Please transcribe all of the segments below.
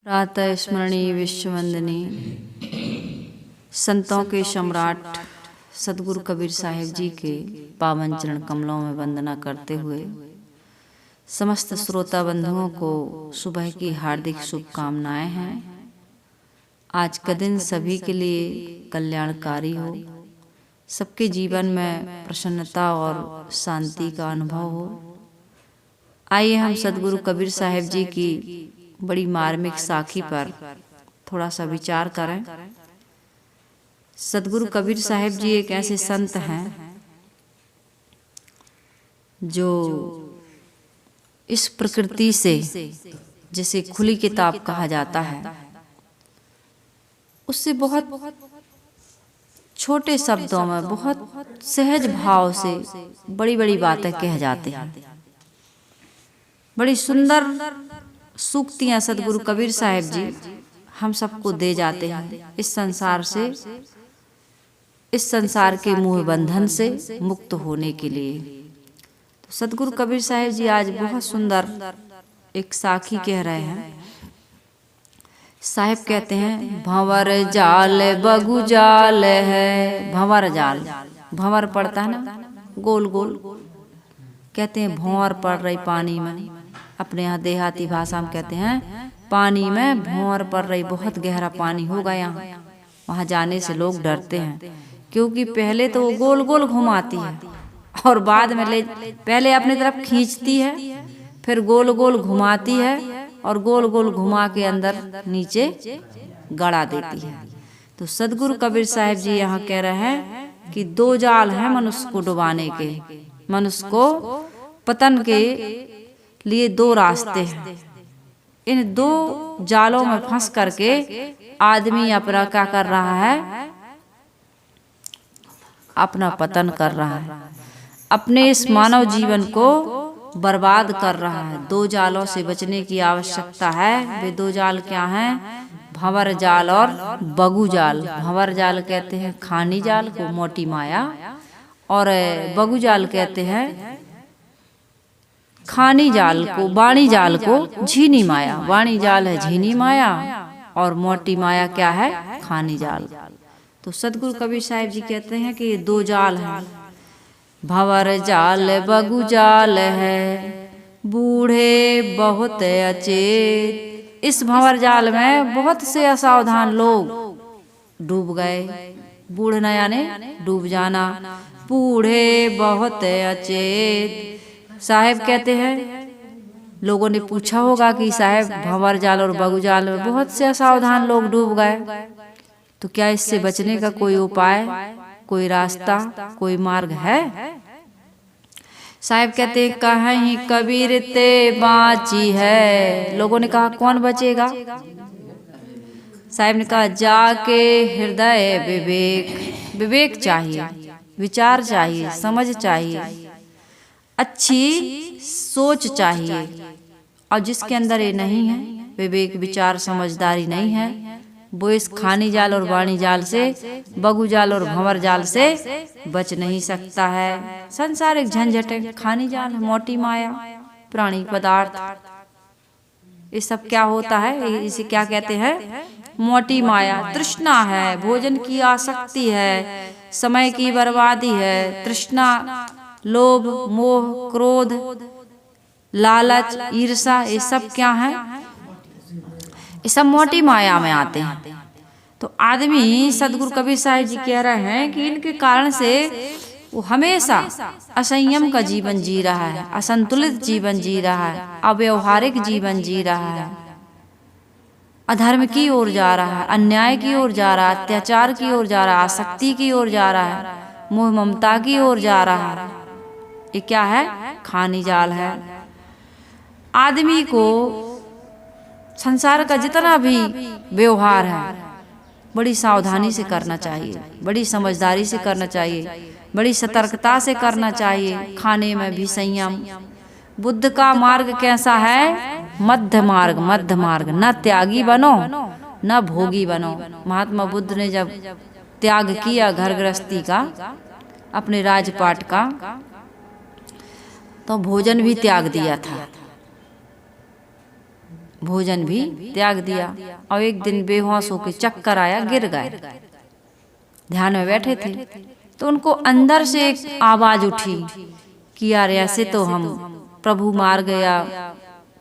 प्रातः स्मरणीय विश्ववंदनीय संतों के सम्राट सदगुरु कबीर साहिब जी के पावन चरण कमलों में वंदना करते हुए समस्त श्रोता बंधुओं को सुबह की हार्दिक शुभकामनाएं हैं। आज का दिन सभी के लिए कल्याणकारी हो, सबके जीवन में प्रसन्नता और शांति का अनुभव हो। आइए हम सदगुरु कबीर साहिब जी की बड़ी मार्मिक साखी पर थोड़ा सा विचार करें। सदगुरु कबीर साहिब जी एक ऐसे संत हैं जो इस प्रकृति से, जिसे खुली किताब कहा जाता है, उससे बहुत छोटे शब्दों में बहुत सहज भाव से बड़ी बड़ी बातें कह जाते हैं। बड़ी सुंदर सूक्तियां सदगुरु कबीर साहिब जी हम सबको दे जाते हैं इस संसार से, इस संसार के मोह बंधन से मुक्त होने के लिए। तो सदगुरु कबीर साहिब जी आज बहुत सुंदर एक साखी कह रहे हैं। साहिब कहते हैं, भंवर जाल बगु जाल है। भंवर जाल, भंवर पड़ता है ना गोल गोल, कहते हैं भंवर पड़ रही पानी में। अपने यहाँ देहाती भाषा में कहते हैं पानी में भंवर पड़ रही, बहुत गहरा पानी होगा यहाँ। वहाँ जाने से लोग डरते हैं, क्योंकि पहले तो वो गोल गोल घुमाती है और बाद में पहले अपनी तरफ खींचती है, फिर गोल गोल घुमाती है और गोल गोल घुमा के अंदर नीचे गड़ा देती है। तो सदगुरु कबीर साहिब जी यहाँ कह रहे हैं कि दो जाल हैं मनुष्य को डुबाने के। मनुष्य को पतन के लिए दो रास्ते हैं। इन दो जालों में फंस करके आदमी अपना क्या कर रहा है, अपना पतन कर रहा है, अपने इस मानव जीवन को बर्बाद कर रहा है। दो जालों से बचने की आवश्यकता है। वे दो जाल क्या हैं? भंवर जाल और बगु जाल। भंवर जाल कहते हैं खानी जाल को, मोटी माया, और बगु जाल कहते हैं खानी जाल को, वाणी जाल को झीनी माया। वाणी जाल है झीनी माया और मोटी माया क्या है? खानी जाल। तो सदगुरु कबीर साहिब जी कहते हैं कि ये दो जाल हैं। भंवर जाल बगु जाल है, बूढ़े बहुत अचेत। इस भंवर जाल में बहुत से असावधान लोग डूब गए। बूढ़ना यानी डूब जाना। बूढ़े बहुत अचेत। साहिब कहते हैं, लोगों ने पूछा होगा कि साहिब भंवर जाल और बगु जाल में बहुत से असावधान लोग डूब गए, तो क्या इससे बचने का कोई उपाय, कोई रास्ता, कोई मार्ग है? साहिब कहते हैं, कहीं कबीर ते बाँची है। लोगों ने कहा कौन बचेगा? साहिब ने कहा जाके हृदय विवेक। विवेक चाहिए, विचार चाहिए, समझ चाहिए, अच्छी सोच चाहिए। और जिसके अंदर ये नहीं है, विवेक विचार समझदारी नहीं है, वो इस खानी जाल और वाणी जाल से, बगु जाल और भंवर जाल से बच नहीं सकता है। संसारिक झंझटे, खानी जाल, मोटी माया, प्राणी पदार्थ, ये सब क्या होता है? इसे क्या कहते हैं? मोटी माया। तृष्णा है, भोजन की आसक्ति है, समय की बर्बादी है, तृष्णा, लोभ, मोह, क्रोध, लालच, ईर्षा, ये सब क्या है? ये सब मोटी माया में आते हैं। तो आदमी, सदगुरु कबीर साहिब जी कह रहे हैं कि इनके कारण से वो हमेशा असंयम का जीवन जी रहा है, असंतुलित जीवन जी रहा है, अव्यवहारिक जीवन जी रहा है, अधर्म की ओर जा रहा है, अन्याय की ओर जा रहा है, अत्याचार की ओर जा रहा है, आसक्ति की ओर जा रहा है, मोह ममता की ओर जा रहा है। ये क्या है? खानी जाल है। आदमी को संसार का जितना भी व्यवहार है बड़ी सावधानी से करना चाहिए, बड़ी समझदारी से करना चाहिए, बड़ी सतर्कता से करना चाहिए। खाने में भी संयम। बुद्ध का मार्ग कैसा है? मध्य मार्ग। मध्य मार्ग। न त्यागी बनो न भोगी बनो। महात्मा बुद्ध ने जब त्याग किया घर गृहस्थी का, अपने राजपाट का, तो भोजन भी त्याग दिया था। भोजन भी त्याग दिया। और एक दिन बेहोश होकर चक्कर आया, गिर गए। ध्यान में बैठे थे तो उनको अंदर से एक आवाज उठी कि यार ऐसे तो हम प्रभु मार्ग या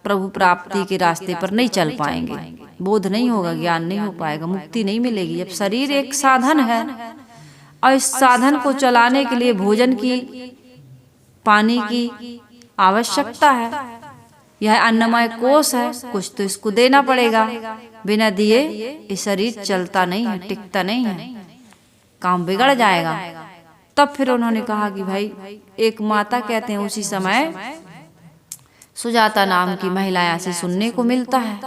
प्रभु प्राप्ति के रास्ते पर नहीं चल पाएंगे, बोध नहीं होगा, ज्ञान नहीं हो पाएगा, मुक्ति नहीं मिलेगी। जब शरीर एक साधन है और इस साधन को चलाने के लिए भोजन की, पानी की आवश्यकता है। यह अन्नमय कोष है, कुछ तो इसको देना पड़ेगा। बिना दिए ये शरीर चलता नहीं है, टिकता नहीं है, काम बिगड़ जाएगा। तब फिर उन्होंने कहा कि भाई, एक माता कहते हैं उसी समय सुजाता नाम की महिला ऐसे सुनने को मिलता है,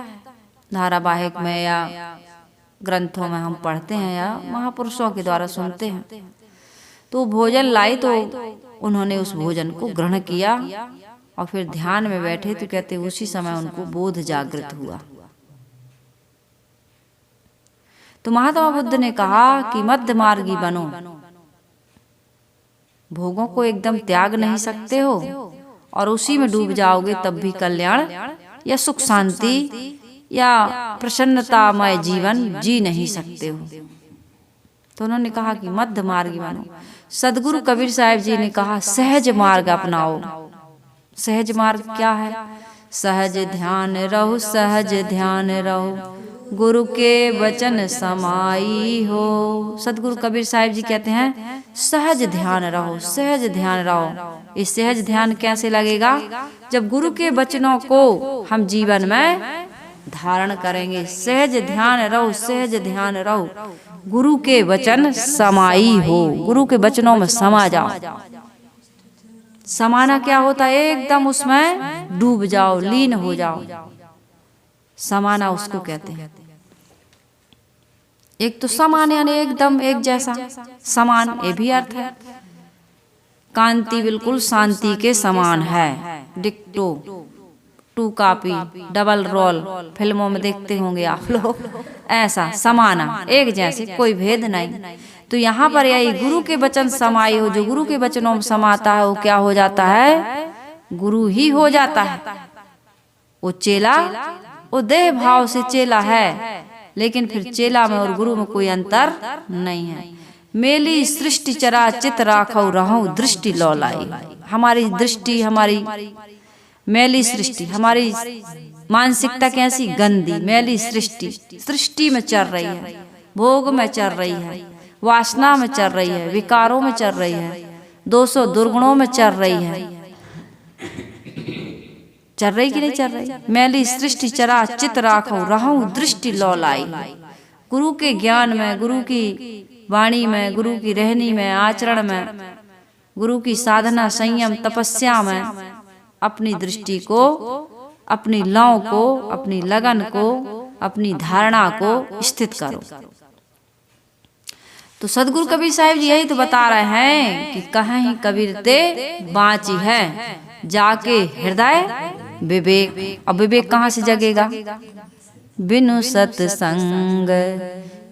धारावाहिक में या ग्रंथों में हम पढ़ते हैं या महापुरुषों के द्वारा सुनते हैं। तो भोजन लाई तो उन्होंने उस भोजन को ग्रहण किया और फिर ध्यान में बैठे तो कहते उसी समय उनको बोध जागृत हुआ। तो महात्मा बुद्ध ने कहा कि मध्य मार्गी बनो, भोगों को एकदम त्याग नहीं सकते हो और उसी में डूब जाओगे तब भी कल्याण या सुख शांति या प्रसन्नतामय जीवन जी नहीं सकते हो। तो उन्होंने कहा कि मध्य मार्गी बनो। सदगुरु कबीर साहब जी ने कहा सहज मार्ग अपनाओ। सहज मार्ग क्या है? सहज ध्यान रहो, सहज ध्यान रहो, गुरु के वचन समाई हो। सदगुरु कबीर साहब जी कहते हैं सहज ध्यान रहो, सहज ध्यान रहो। इस सहज ध्यान कैसे लगेगा? जब गुरु के वचनों को हम जीवन में धारण करेंगे। सहज ध्यान रहो, सहज ध्यान रहो, गुरु के वचन समाई हो। गुरु के वचनों में समा जाओ। समाना क्या होता है? एकदम उसमें डूब जाओ, लीन हो जाओ। समाना उसको कहते हैं। एक तो समान यानी एकदम एक जैसा, समान ये भी अर्थ है। कांति बिल्कुल शांति के समान है, डिक्टो, टू कॉपी, डबल रोल, फिल्मों में देखते होंगे आप लोग। ऐसा समाना, एक जैसे, कोई भेद नहीं। तो यहाँ पर यही गुरु के वचन समाई हो। जो गुरु के वचनों में समाता है वो क्या हो जाता है? गुरु ही हो जाता है। वो चेला, वो देह भाव से चेला है, लेकिन फिर चेला में और गुरु में कोई अंतर नहीं है। मेली सृष्टि चरा चित राखौ रहूं दृष्टि लौलाई। हमारी दृष्टि, हमारी मैली सृष्टि, हमारी मानसिकता कैसी गंदी मैली सृष्टि, सृष्टि में चल रही है, भोग में चल रही है, वासना में चल रही है, विकारों में चल रही है, 200 दुर्गुणों में चल रही है। चल रही कि नहीं चल रही? मैली सृष्टि चरा चित राखो रहूं दृष्टि लौलाई। गुरु के ज्ञान में, गुरु की वाणी में, गुरु की रहनी में, आचरण में, गुरु की साधना, संयम, तपस्या में अपनी दृष्टि को, अपनी लौ को, अपनी लगन को, अपनी धारणा को स्थित करो। तो सदगुरु कबीर साहिब जी यही तो बता रहे हैं कि कहीं कबीर ते बाँची है जाके हृदय विवेक। अब विवेक कहाँ से जगेगा? बिनु सत्संग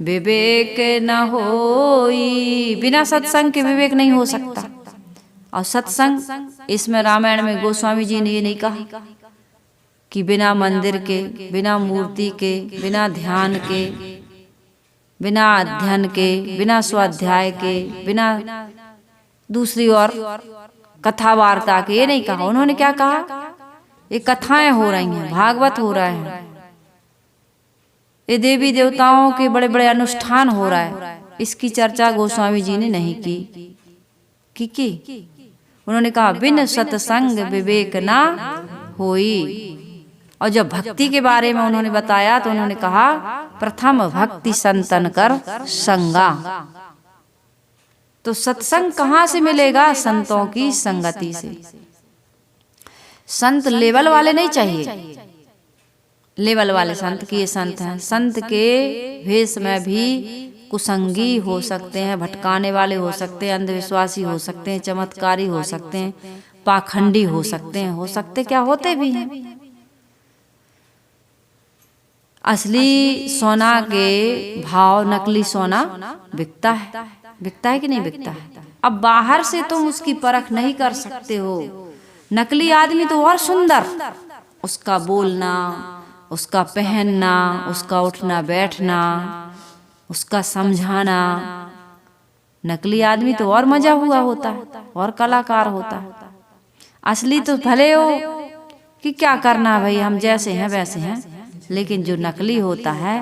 विवेक न होई। बिना सत्संग के विवेक नहीं हो सकता। और सत्संग, इसमें रामायण में गोस्वामी जी ने ये नहीं कहा कि बिना मंदिर के, बिना मूर्ति के, बिना ध्यान के, बिना अध्ययन के, बिना स्वाध्याय के, बिना दूसरी और कथा वार्ता के, ये नहीं कहा। उन्होंने क्या कहा? ये कथाएं हो रही हैं, भागवत हो रहा है, ये देवी देवताओं के बड़े बड़े अनुष्ठान हो रहा है, इसकी चर्चा गोस्वामी जी ने नहीं की। उन्होंने कहा बिन सत्संग विवेक ना होई। और जब भक्ति के बारे में उन्होंने बताया तो उन्होंने कहा प्रथम भक्ति संतन कर संगा। तो सत्संग कहाँ से मिलेगा? संतों की संगति से। संत लेवल वाले नहीं चाहिए, लेवल वाले संत की ये संत हैं। संत के भेष में भी कुसंगी हो सकते हैं, भटकाने वाले हो सकते हैं, अंधविश्वासी हो सकते हैं, चमत्कारी हो सकते हैं, पाखंडी हो सकते हैं, हो सकते क्या होते भी हैं। असली सोना के भाव नकली सोना बिकता है, बिकता है कि नहीं बिकता है? अब बाहर से तुम उसकी परख नहीं कर सकते हो। नकली आदमी तो और सुंदर, उसका बोलना, उसका पहनना, उसका उठना बैठना, उसका समझाना। नकली आदमी तो और मजा हुआ होता है और कलाकार होता है। असली तो भले हो कि क्या करना भाई, हम जैसे हैं वैसे हैं, लेकिन जो नकली होता है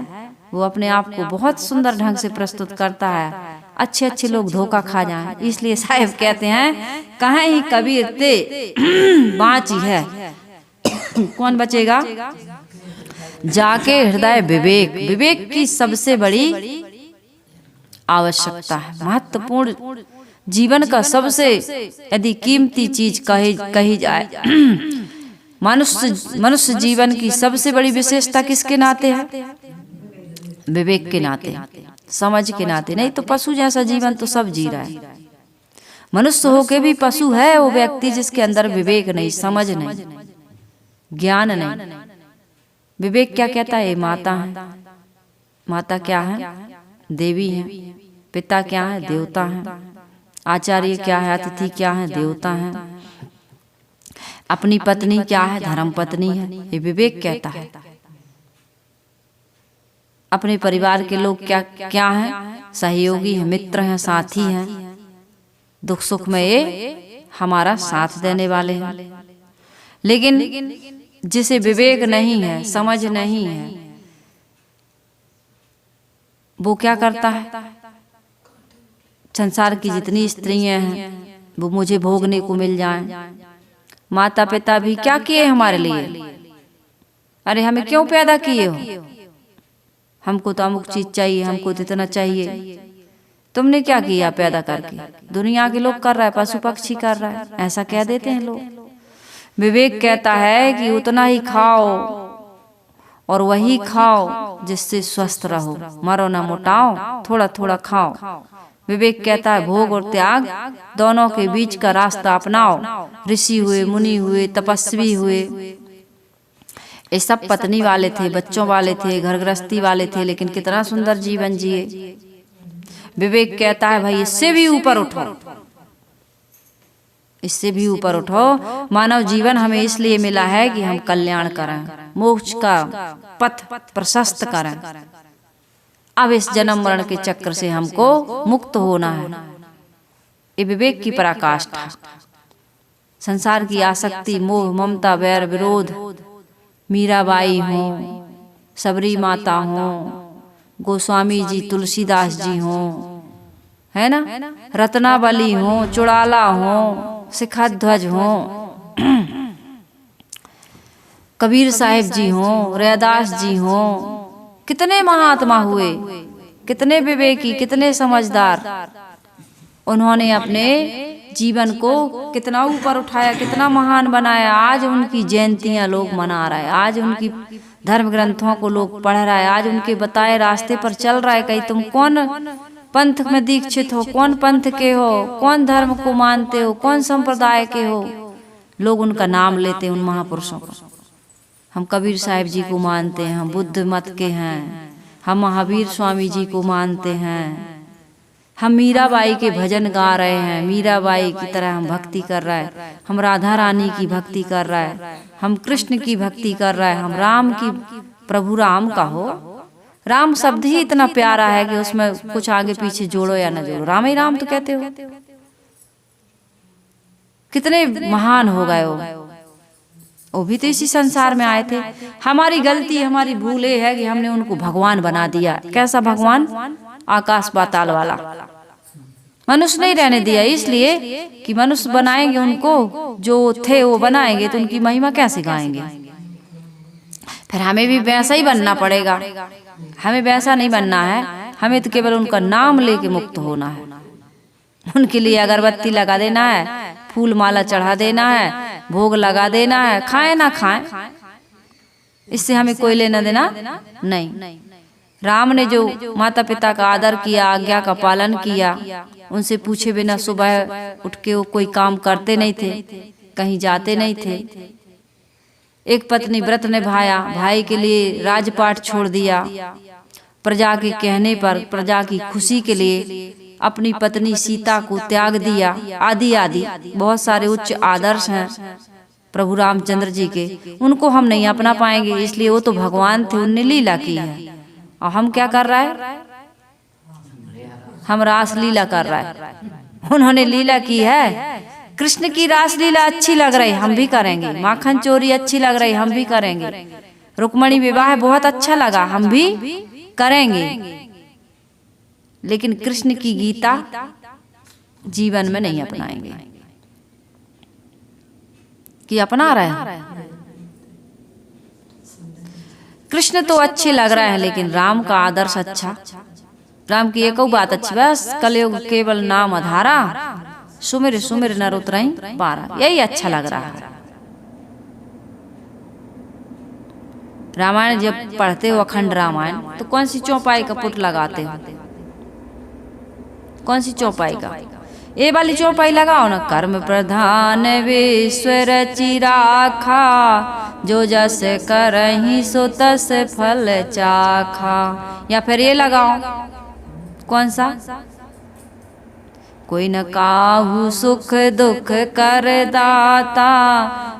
वो अपने आप को बहुत सुंदर ढंग से प्रस्तुत करता है। अच्छे अच्छे लोग धोखा खा जाएं। इसलिए साहिब कहते हैं कहाँ ही कबीर ते बाँची है, कौन बचेगा? जाके हृदय विवेक। विवेक की सबसे बड़ी आवश्यकता है, महत्वपूर्ण जीवन का सबसे यदि कीमती चीज कही जाए, मनुष्य जीवन की सबसे बड़ी विशेषता किसके नाते है? विवेक के नाते, समझ के नाते। नहीं तो पशु जैसा जीवन तो सब जी रहा है। मनुष्य होके भी पशु है वो व्यक्ति जिसके अंदर विवेक नहीं, समझ नहीं, ज्ञान नहीं। विवेक क्या कहता है? माता है। माता क्या है? देवी है। पिता क्या है? देवता है। आचार्य क्या है? अतिथि क्या है? देवता है। अपनी पत्नी क्या है? धर्म पत्नी है। ये विवेक कहता है। अपने परिवार के लोग क्या क्या हैं? सहयोगी है, मित्र हैं, साथी हैं। दुख सुख में ये हमारा साथ देने वाले हैं। लेकिन जिसे विवेक नहीं है, समझ नहीं है, वो क्या करता है? संसार की जितनी स्त्रियां हैं वो मुझे भोगने को मिल जाएं। माता पिता भी क्या किए हमारे लिए? अरे हमें क्यों पैदा किए हो? हमको तो अमुक चीज चाहिए, हमको तो इतना चाहिए। तुमने क्या किया पैदा करके? दुनिया के लोग कर रहा है, पशु पक्षी कर रहा है, ऐसा कह देते हैं लोग। विवेक कहता है कि उतना ही खाओ और वही खाओ जिससे स्वस्थ रहो, मरो ना मोटाओ, थोड़ा थोड़ा खाओ। विवेक कहता है भोग और त्याग दोनों के बीच का रास्ता अपनाओ। ऋषि हुए, मुनि हुए, तपस्वी हुए, ये सब पत्नी वाले थे, बच्चों वाले थे, घर गृहस्थी वाले थे, लेकिन कितना सुंदर जीवन जिए। विवेक कहता है भाई इससे भी ऊपर उठो, इससे भी ऊपर उठो। मानव जीवन हमें इसलिए मिला है कि हम कल्याण करें, मोक्ष का पथ प्रशस्त करें। अब इस जन्म मरण के चक्र से हमको मुक्त होना है। ये विवेक की पराकाष्ठा। संसार की आसक्ति, मोह, ममता, वैर, विरोध, मीराबाई हो, सबरी माता हो, गोस्वामी जी, तुलसीदास जी हो, है ना, रत्नावली हो, चुड़ाला हो, शिखध्वज हो, कबीर साहिब जी हो, रैदास जी हो, कितने महात्मा हुए, कितने विवेकी, कितने समझदार। उन्होंने अपने जीवन को कितना ऊपर उठाया, कितना महान बनाया। आज उनकी जयंतियां लोग मना रहे हैं, आज उनकी धर्म ग्रंथों को लोग पढ़ रहा है, आज उनके बताए रास्ते पर चल रहा है। कहीं तुम कौन पंथ में दीक्षित हो, कौन पंथ के हो, कौन धर्म को मानते हो, कौन संप्रदाय के हो, लोग उनका नाम लेते हैं, उन महापुरुषों को। हम कबीर साहिब जी को मानते हैं, हम बुद्ध मत के हैं, हम महावीर स्वामी जी को मानते हैं, हम मीराबाई के भजन गा रहे हैं, मीराबाई की तरह हम भक्ति कर रहे हैं, हम राधा रानी की भक्ति कर रहे हैं, हम कृष्ण की भक्ति कर रहे हैं, हम राम की, प्रभु राम का हो। राम शब्द ही इतना प्यारा है कि उसमें कुछ आगे पीछे जोड़ो या न जोड़ो, राम ही राम तो कहते हो। कितने महान हो गए वो भी तो इसी संसार में आए थे। हमारी गलती, हमारी भूल है कि हमने उनको भगवान बना दिया। कैसा भगवान? आकाश पाताल वाला। मनुष्य नहीं रहने दिया, इसलिए कि मनुष्य बनाएंगे उनको, जो थे वो बनाएंगे तो उनकी महिमा कैसे गाएंगे? फिर हमें भी वैसा ही बनना पड़ेगा। हमें वैसा नहीं बनना है, हमें तो केवल उनका नाम लेके मुक्त होना है। उनके लिए अगरबत्ती लगा देना है, फूल माला चढ़ा देना है, भोग लगा देना है, खाए ना खाए, इससे हमें कोई लेना देना नहीं। राम ने जो माता पिता का आदर किया, आज्ञा का पालन किया, उनसे पूछे बिना सुबह उठ के वो कोई काम करते नहीं थे, कहीं जाते नहीं थे। एक पत्नी व्रत निभाया, भाई के लिए राजपाट छोड़ दिया, प्रजा के कहने पर, प्रजा की खुशी के लिए अपनी पत्नी सीता को त्याग दिया, आदि आदि बहुत सारे उच्च आदर्श हैं। प्रभु रामचंद्र जी के, उनको हम नहीं अपना पाएंगे। इसलिए वो तो भगवान थे, उनने लीला की है, और हम क्या कर रहा है, हम रास लीला कर रहा है। उन्होंने लीला की है, कृष्ण की रास लीला अच्छी लग रही, हम भी करेंगे। माखन चोरी अच्छी लग रही, हम भी करेंगे। रुक्मणी विवाह बहुत अच्छा लगा, हम भी करेंगे। लेकिन कृष्ण की गीता जीवन में नहीं अपनाएंगे। कि अपना रहे हैं, कृष्ण तो अच्छे लग रहे हैं, लेकिन राम का आदर्श अच्छा, राम की एक बात अच्छी, बस कलयुग केवल नाम आधारा, सुमिर सुमिर नर उतरई पारा, यही अच्छा लग रहा है। रामायण जब पढ़ते हो, अखंड रामायण, तो कौन सी चौपाई का पुट लगाते हो, कौन सी चौपाई का, ये वाली चौपाई लगाओ ना, कर्म प्रधान विश्व रचि राखा, जो जस करहि सो तस फल चाखा। या फिर ये लगाओ, कौन सा, कोई न काहू सुख दुख कर दाता,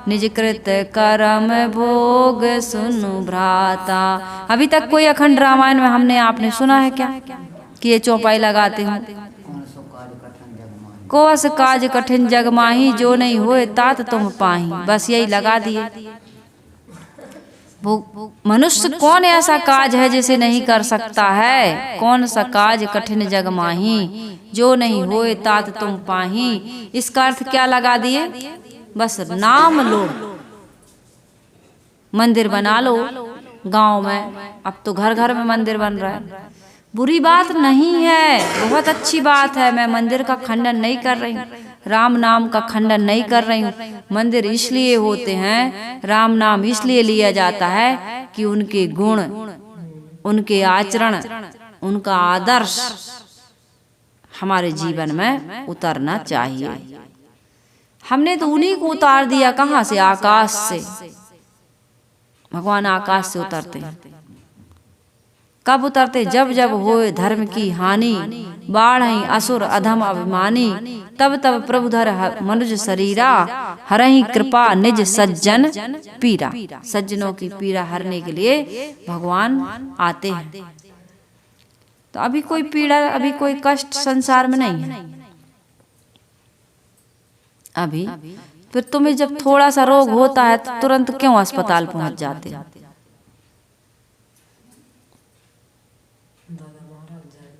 निज कृत कर्म भोग सुनु भ्राता। अभी तक कोई अखंड रामायण में हमने आपने सुना है क्या कि ये चौपाई लगाते हो? कोस काज कठिन जग माही, जो नहीं होए तात तुम पाही, बस यही लगा दिए। वो मनुष्य कौन ऐसा काज है जिसे नहीं कर सकता है, कौन सा काज कठिन जग माही, जो नहीं होए तात तुम पाही। इसका अर्थ क्या लगा दिए, बस नाम लो, मंदिर बना लो गांव में, अब तो घर घर में मंदिर बन रहा है, बुरी बात नहीं है, बहुत अच्छी बात है। मैं मंदिर का खंडन नहीं कर रही हूँ, राम नाम का खंडन नहीं कर रही हूँ। मंदिर इसलिए होते हैं, राम नाम इसलिए लिया जाता है कि उनके गुण, उनके आचरण, उनका आदर्श हमारे जीवन में उतरना चाहिए। हमने तो उन्हीं को उतार दिया, कहाँ से, आकाश से। भगवान आकाश से उतरते हैं, कब उतरते, जब जब होए धर्म की हानि, बाढ़ई असुर अधम अभिमानी, तब तब प्रभु धर मनुज शरीरा, हरहि कृपा निज सज्जन पीरा। सज्जनों की पीड़ा हरने के लिए भगवान आते हैं। तो अभी कोई पीड़ा, अभी कोई कष्ट संसार में नहीं है अभी। फिर तुम्हें जब थोड़ा सा रोग होता है तो तुरंत क्यों अस्पताल पहुंच जाते हो?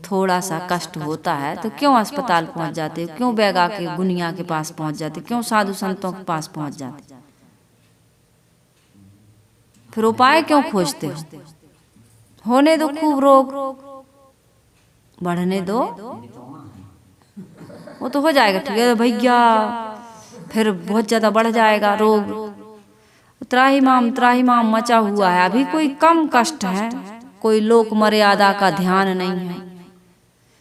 थोड़ा सा कष्ट होता है तो क्यों अस्पताल पहुंच जाते हो, क्यों बैगा के गुनिया के पास पहुंच जाते, क्यों साधु संतों के पास पहुंच जाते, फिर उपाय क्यों खोजते हो? होने दो खूब रोग, बढ़ने दो, वो तो हो जाएगा, ठीक है भैया, फिर बहुत ज्यादा बढ़ जाएगा रोग। त्राहिमाम मचा हुआ है, अभी कोई कम कष्ट है, कोई लोक मर्यादा का ध्यान नहीं है,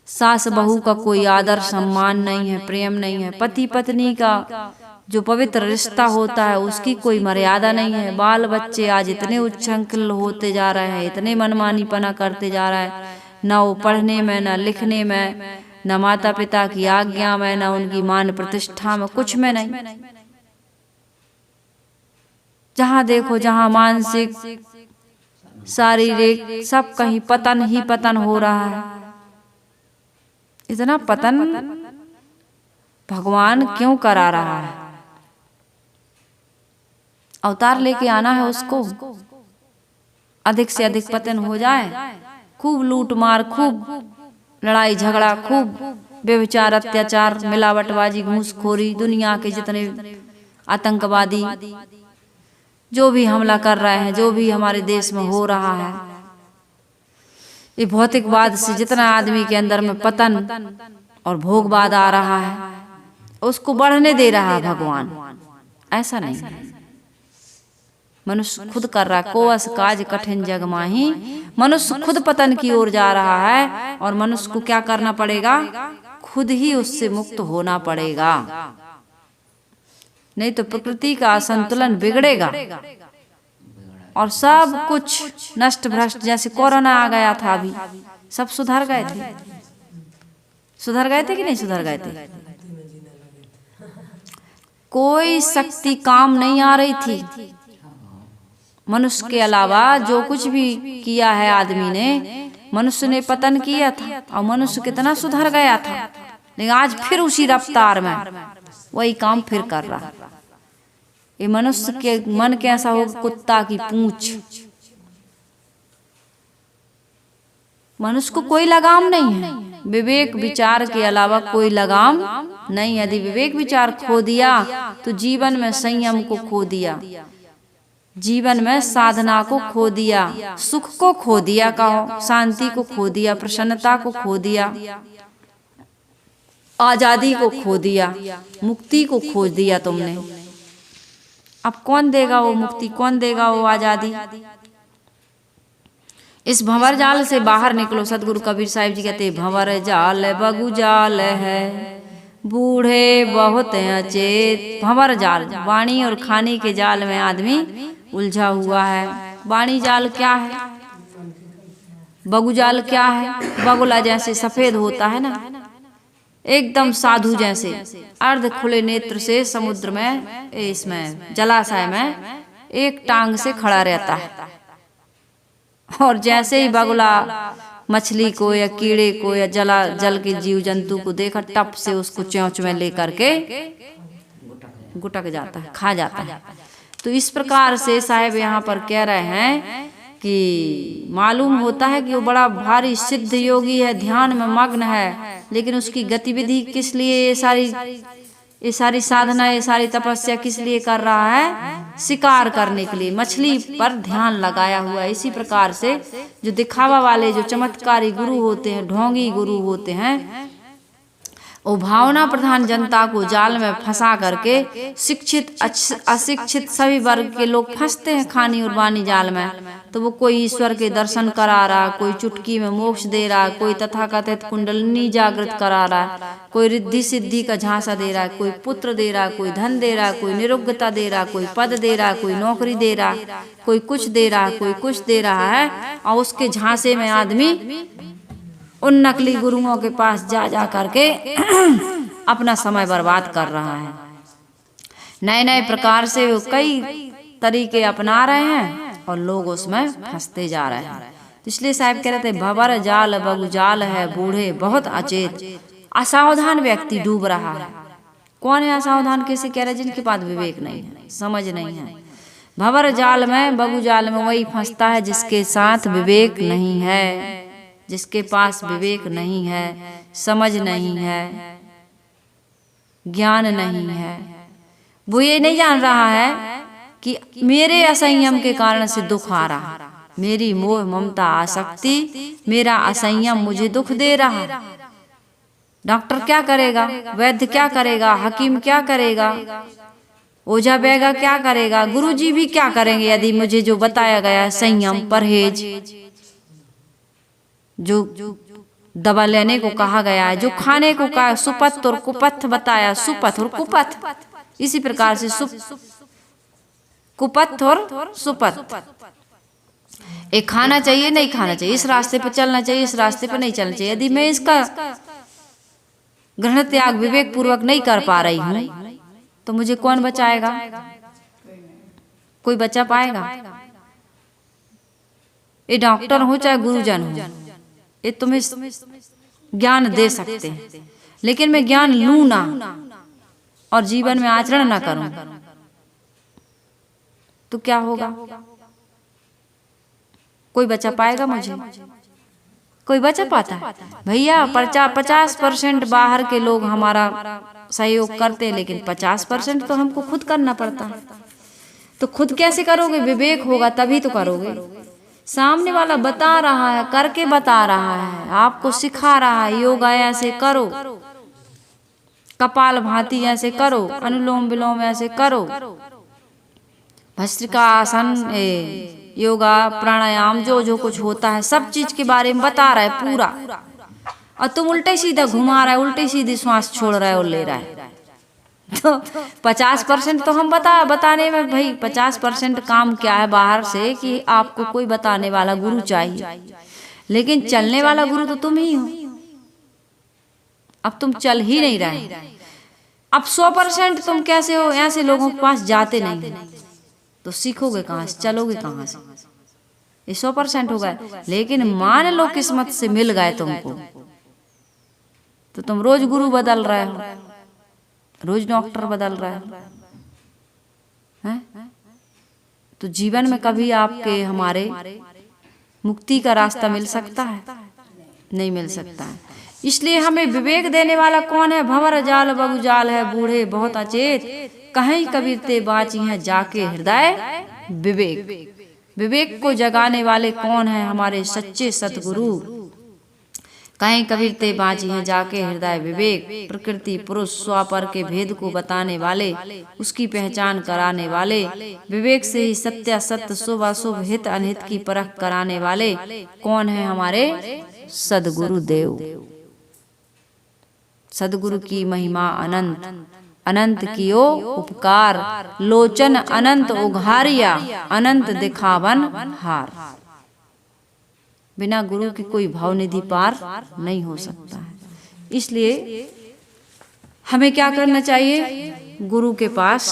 सास बहू का कोई आदर सम्मान नहीं है, प्रेम नहीं है, पति पत्नी का जो पवित्र रिश्ता होता है उसकी कोई मर्यादा नहीं है। बाल बच्चे आज इतने उच्छृंखल होते जा रहे हैं, इतने मनमानीपना करते जा रहे हैं, न वो पढ़ने में, न लिखने में, न माता पिता की आज्ञा में, न उनकी मान प्रतिष्ठा में, कुछ में नहीं। जहाँ देखो, जहाँ मानसिक शारीरिक सब कहीं पतन ही पतन हो रहा है। इतना पतन भगवान क्यों करा रहा है? अवतार लेके आना है उसको, अधिक से अधिक पतन हो जाए, खूब लूट मार, खूब लड़ाई झगड़ा, खूब व्यभिचार अत्याचार, मिलावटबाजी, घूसखोरी, दुनिया के जितने आतंकवादी जो भी हमला कर रहे हैं, जो भी हमारे देश में हो रहा है, ये भौतिकवाद से जितना आदमी के अंदर में पतन और भोगवाद आ रहा है, उसको बढ़ने दे रहा है भगवान। ऐसा नहीं है, मनुष्य खुद कर रहा है। कोस काज कठिन जग माही, मनुष्य खुद पतन की ओर जा रहा है, और मनुष्य को क्या करना पड़ेगा? खुद ही उससे मुक्त होना पड़ेगा, नहीं तो प्रकृति का असंतुलन बिगड़ेगा और सब कुछ नष्ट भ्रष्ट। जैसे कोरोना आ गया था, अभी सब सुधर गए थे, सुधर गए थे कि नहीं सुधर गए थे? कोई शक्ति काम नहीं आ रही थी। मनुष्य के अलावा जो कुछ भी किया है आदमी ने, मनुष्य ने पतन किया था और मनुष्य कितना सुधर गया था, लेकिन आज फिर उसी रफ्तार में वही काम फिर कर रहा। ये मनुष्य के मन कैसा हो, कुत्ता की पूंछ। मनुष्य को कोई लगाम नहीं है, विवेक विचार के अलावा कोई लगाम नहीं। यदि विवेक विचार खो दिया तो जीवन में संयम को खो दिया, जीवन में साधना को खो दिया, सुख को खो दिया, कहो शांति को खो दिया, प्रसन्नता को खो दिया, आजादी को खो दिया, मुक्ति को खो दिया तुमने। अब कौन देगा वो मुक्ति, कौन देगा वो आजादी? इस भंवर जाल से बाहर निकलो। सतगुरु कबीर साहिब जी कहते, भंवर जाल बगु जाल है, बूढ़े बहुत अचेत। भंवर जाल, वाणी और खाने के जाल में आदमी उलझा हुआ है। वाणी जाल क्या है, बगु जाल क्या है? बगुला जैसे सफेद होता है ना, एकदम साधु जैसे, अर्ध खुले नेत्र से समुद्र में, इसमें जलाशय में एक टांग से खड़ा रहता है। और जैसे ही बगुला मछली को या कीड़े को या जल के जीव जंतु को देखा, टप से उसको चोंच में लेकर के गुटक जाता है, खा जाता है। तो इस प्रकार से साहब यहाँ पर कह रहे हैं कि मालूम होता है कि वो बड़ा भारी सिद्ध योगी है, ध्यान में मग्न है, लेकिन उसकी गतिविधि किस लिए, ये सारी साधना, ये सारी तपस्या किस लिए कर रहा है? शिकार करने के लिए, मछली पर ध्यान लगाया हुआ है। इसी प्रकार से जो दिखावा वाले, जो चमत्कारी गुरु होते हैं, ढोंगी गुरु होते हैं, वो भावना प्रधान जनता को जाल में फंसा करके शिक्षित अशिक्षित सभी वर्ग के लोग फंसते हैं खानी और वाणी जाल में। तो वो कोई ईश्वर के दर्शन करा रहा, कोई चुटकी में मोक्ष दे रहा, कोई तथाकथित कुंडलिनी जागृत करा रहा, कोई रिद्धि सिद्धि का झांसा दे रहा, कोई पुत्र दे रहा, कोई धन दे रहा, कोई निरुग्धता दे रहा, कोई पद दे रहा, कोई नौकरी दे रहा, कोई कुछ दे रहा, कोई कुछ दे रहा है। और उसके झांसे में आदमी उन नकली गुरुओं के पास जा करके अपना समय बर्बाद कर रहा है। नए नए प्रकार से वो कई तरीके अपना रहे हैं और लोग उसमें फंसते जा रहे हैं। इसलिए साहब कह रहे थे, भंवर जाल बगु जाल है, बूढ़े बहुत अचेत। असावधान व्यक्ति डूब रहा है। कौन है असावधान? कैसे कह रहे? जिनके पास विवेक नहीं है, समझ नहीं है। भंवर जाल में, बगु जाल में वही फंसता है जिसके साथ विवेक नहीं है, जिसके पास विवेक नहीं है, समझ नहीं है, ज्ञान नहीं है। वो ये नहीं जान रहा है कि मेरे असंयम के कारण से दुख आ रहा, मेरी मोह ममता आसक्ति, मेरा असंयम मुझे दुख दे रहा। डॉक्टर क्या करेगा, वैद्य क्या करेगा, हकीम क्या करेगा, ओझा बैगा क्या करेगा, गुरुजी भी क्या करेंगे यदि मुझे जो बताया गया है संयम, परहेज, जो दवा लेने को कहा गया है, जो खाने को कहा, सुपथ और कुपथ बताया, सुपथ और कुपथ। इसी प्रकार से कुपथ और सुपथ, एक खाना चाहिए नहीं खाना चाहिए, इस रास्ते पर चलना चाहिए, इस रास्ते पर नहीं चलना चाहिए। यदि मैं इसका ग्रहण त्याग विवेक पूर्वक नहीं कर पा रही हूँ तो मुझे कौन बचाएगा? कोई बचा पाएगा? ये डॉक्टर हो चाहे गुरुजन हो, ये तुम्हें ज्ञान दे सकते हैं, लेकिन मैं ज्ञान लूं ना और जीवन में आचरण ना करूं तो क्या होगा? कोई बचा पाएगा मुझे? कोई बचा पाता है? भैया 50% बाहर के लोग हमारा सहयोग करते हैं, लेकिन 50% तो हमको खुद करना पड़ता है। तो खुद कैसे करोगे? विवेक होगा तभी तो करोगे। सामने वाला बता रहा है, करके बता रहा है, आपको सिखा रहा है, योगा ऐसे करो, कपाल भाती ऐसे करो, अनुलोम विलोम ऐसे करो, भस्त्रिका आसन, योगा प्राणायाम, जो जो कुछ होता है सब चीज के बारे में बता रहा है पूरा, और तुम उल्टे सीधा घुमा रहा है, उल्टे सीधी श्वास छोड़ रहा है और ले रहा है। तो 50% तो हम बताने में, भाई 50% काम क्या है बाहर से कि आपको कोई बताने वाला गुरु चाहिए, लेकिन चलने वाला गुरु तो तुम ही हो। अब तुम चल ही नहीं रहे। अब 100% तुम कैसे हो, ऐसे लोगों के पास जाते नहीं हो तो सीखोगे कहाँ से, चलोगे कहाँ से। ये 100% हो गए। लेकिन मान लो किस्मत से मिल गए तुमको, तो तुम रोज गुरु बदल रहे हो, रोज डॉक्टर बदल रहे हो, हैं? तो जीवन में कभी आपके हमारे मुक्ति का रास्ता मिल सकता है? नहीं मिल सकता है। इसलिए हमें विवेक देने वाला कौन है? भंवर जाल बगु जाल है बूढ़े बहुत अचेत, कहीं कबीर ते बाची है जाके हृदय विवेक। विवेक को जगाने वाले कौन है? हमारे सच्चे सतगुरु। कहीं कबीर ते बाची हैं जाके हृदय विवेक। प्रकृति पुरुष स्वापर के भेद को बताने वाले, उसकी पहचान कराने वाले, विवेक से ही सत्य सत्य शुभ अशुभ हित अनहित की परख कराने वाले कौन है? हमारे सदगुरु देव। सदगुरु की महिमा अनंत, अनंत कियो उपकार, लोचन अनंत उघारिया, अनंत दिखावन हार। बिना गुरु के कोई भावनिधि पार नहीं हो सकता है। इसलिए हमें क्या करना चाहिए? गुरु के पास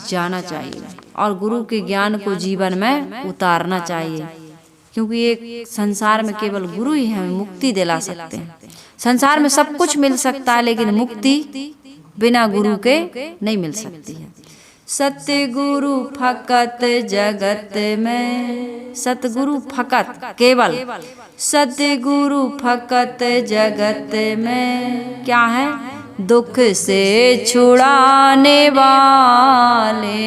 जाना चाहिए और गुरु के ज्ञान को जीवन में उतारना चाहिए, क्योंकि एक संसार में केवल गुरु ही हमें मुक्ति दिला सकते हैं। संसार में सब कुछ मिल सकता है लेकिन मुक्ति बिना गुरु के नहीं मिल सकती है। सतगुरु फकत जगत में, सतगुरु फकत केवल, सतगुरु फकत जगत में क्या है? दुख से छुड़ाने वाले,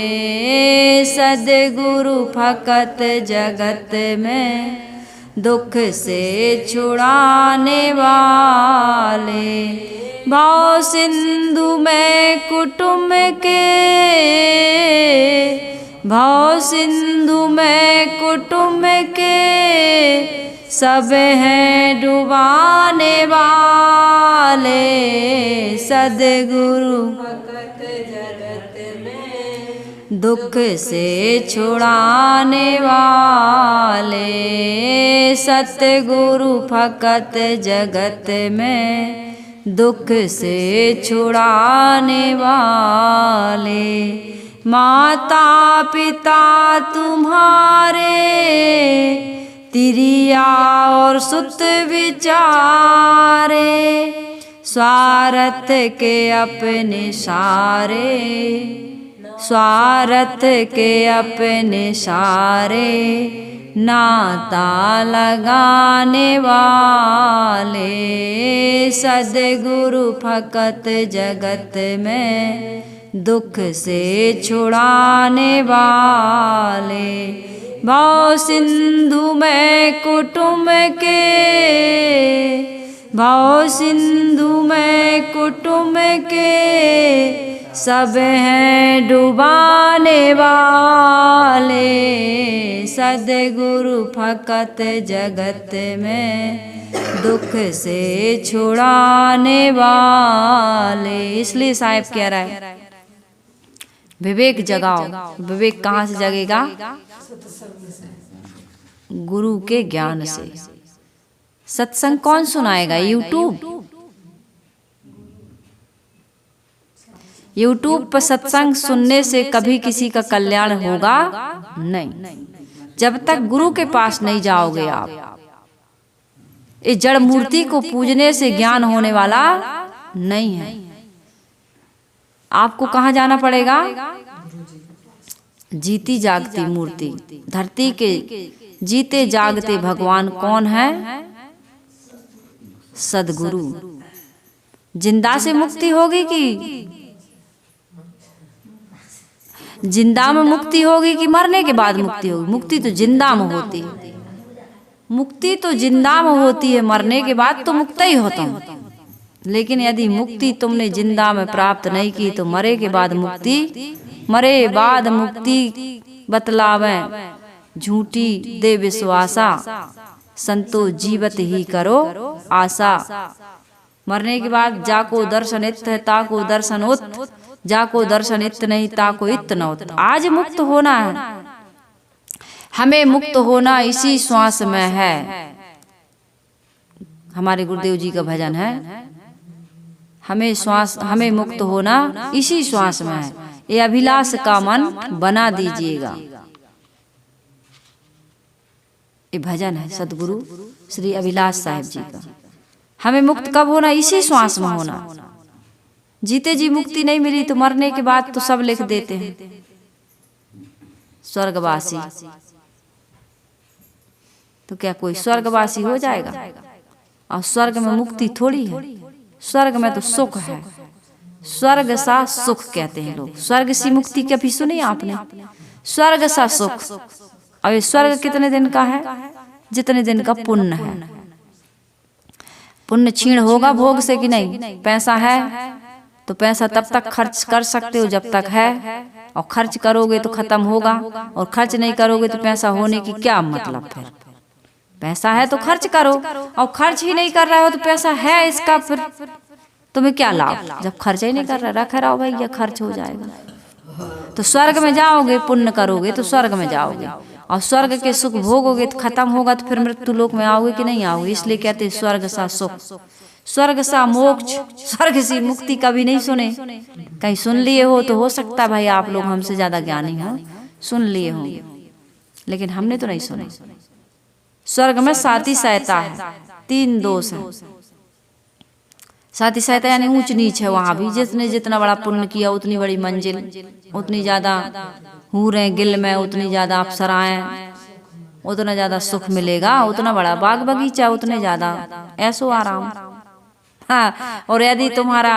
सदगुरु फकत जगत में दुख से छुड़ाने वाले। भाव सिंधु में कुटुंब के, भाव सिंधु में कुटुंब के, सब हैं डुबाने वाले। सदगुरु फकत जगत में दुख से छुड़ाने वाले, सतगुरु फकत जगत में दुख से छुड़ाने वाले। माता पिता तुम्हारे तिरिया और सुत विचारे, स्वार्थ के अपने सारे, स्वार्थ के अपने सारे, नाता लगाने वाले। सदगुरु फकत जगत में दुख से छुड़ाने वाले। भाव सिंधु में कुटुंब के, भाव सिंधु में कुटुंब के, सब हैं डुबाने वाले। सदगुरु फकत जगत में दुख से छुड़ाने वाले। इसलिए साहिब कह रहा है विवेक जगाओ। विवेक कहाँ से जगेगा? गुरु के ज्ञान से। सत्संग कौन सुनाएगा? यूट्यूब। यूट्यूब पर सत्संग सुनने से कभी किसी का कल्याण होगा नहीं, जब तक गुरु के पास नहीं जाओगे आप। इस जड़ मूर्ति को पूजने से ज्ञान होने वाला नहीं है। आपको कहाँ जाना पड़ेगा? जीती जागती मूर्ति, धरती के जीते जागते भगवान कौन है? सदगुरु। जिंदा से मुक्ति होगी कि जिंदा में मुक्ति होगी कि मरने के बाद मुक्ति होगी? मुक्ति तो जिंदा में होती है। मुक्ति तो जिंदा में होती है, मरने के बाद तो मुक्त ही होता हूँ। लेकिन यदि मुक्ति तुमने जिंदा में प्राप्त नहीं की तो मरे के बाद मुक्ति, मरे बाद मुक्ति बतलावे झूठी दे विश्वासा, संतो जीवत ही करो आशा। मरने के बाद जाको दर्शन इत है ताको दर्शन उत, जाको दर्शन इत नहीं ताको इत न उत। आज मुक्त होना है, हमें मुक्त होना इसी श्वास में है। हमारे गुरुदेव जी का भजन है, हमें मुक्त होना इसी श्वास में है, ये अभिलाष का मन बना दीजिएगा। ये भजन है सदगुरु श्री अभिलाष साहिब जी का। हमें मुक्त कब होना? इसी श्वास में होना। जीते जी मुक्ति नहीं मिली तो मरने के बाद तो सब लिख देते हैं स्वर्गवासी, तो क्या कोई स्वर्गवासी हो जाएगा? और स्वर्ग में मुक्ति थोड़ी है, स्वर्ग में तो सुख है। स्वर्ग सा सुख कहते हैं लोग। स्वर्ग सी मुक्ति कभी सुनी आपने? स्वर्ग सा सुख। और ये स्वर्ग कितने दिन का है? जितने दिन का पुण्य है। पुण्य क्षीण होगा भोग से कि नहीं? पैसा है तो पैसा तब तक खर्च कर सकते हो जब तक है, और खर्च करोगे तो खत्म होगा, और खर्च नहीं करोगे तो पैसा होने की क्या मतलब? फिर पैसा है तो खर्च करो, और खर्च ही नहीं कर रहे हो तो पैसा है इसका फिर तुम्हें क्या लाभ? जब खर्च ही नहीं कर रहा, रखे रहो भैया, खर्च हो जाएगा। तो स्वर्ग में जाओगे, पुण्य करोगे तो स्वर्ग में जाओगे, और स्वर्ग के सुख भोगोगे तो खत्म होगा तो फिर मृत्यु लोक में आओगे कि नहीं आओगे? इसलिए कहते हैं स्वर्ग सा सुख, स्वर्ग सा मोक्ष, स्वर्ग सी मुक्ति कभी नहीं सुने? कहीं सुन लिए हो तो हो सकता है भाई आप लोग हमसे ज्यादा ज्ञानी हो, सुन लिए होंगे, लेकिन हमने तो नहीं सुने। स्वर्ग में साती सहता है, 3 दोष है। साती सहता यानी ऊंच नीच है। वहां भी जिसने जितना बड़ा पुण्य किया उतनी बड़ी मंजिल, उतनी ज्यादा हूरें गिल में, उतनी ज्यादा अप्सराएं, उतना ज्यादा सुख मिलेगा, उतना बड़ा बाग बगीचा, उतने ज्यादा ऐसो आराम। हाँ, और यदि तुम्हारा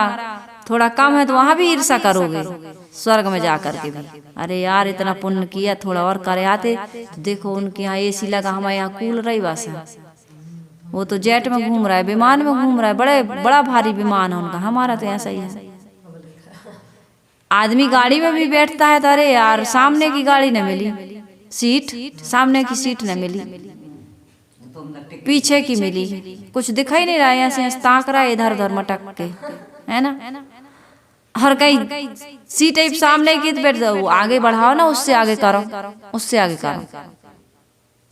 थोड़ा कम है तो वहां भी ईर्षा करोगे स्वर्ग में जाकर के भी। अरे यार इतना पुण्य किया, थोड़ा और करे आते तो देखो उनके यहाँ एसी लगा, हमारे यहाँ कूल रही बस है। वो तो जेट में घूम रहा है, विमान में घूम रहा है, बड़ा भारी विमान है उनका, हमारा तो ऐसा ही है। आदमी गाड़ी में भी बैठता है तो अरे यार सामने की गाड़ी न मिली सीट, सामने की सीट न मिली, पीछे की मिली, कुछ दिखाई नहीं रहा, ऐसे ताक रहा है इधर उधर मटक के, है ना। हर कहीं सीट सामने की बैठ जाओ, आगे बढ़ाओ ना, उससे आगे करो, उससे आगे करो।